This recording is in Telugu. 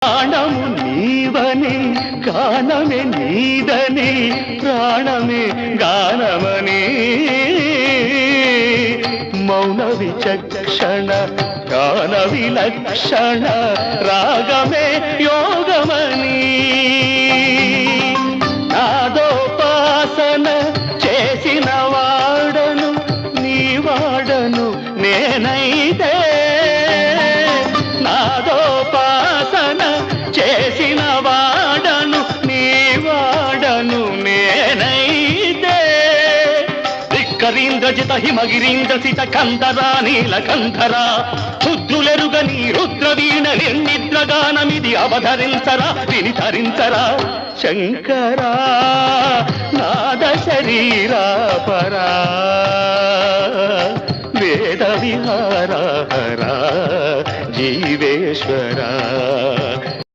ప్రాణము నీవని గానమే నీదని ప్రాణమే గానమని మౌన విచక్షణ గాన విలక్షణ రాగమే యోగమని నాదోపాసన చేసిన వాడను నీ వాడను నేనైతే నాదోపాసన చేసిన వాడను నీ వాడను నేనైతే ధిక్కరీంద్రజిత హిమగిరీంద్ర సిత కందరా నీలకంధరా రుద్రులెరుగని రుద్రవీణ నిర్నిద్రగానమిది అవధరించరా వినిధరించరా శంకరా నాద శరీరా పరా వేద విహార హరా జీవేశ్వరా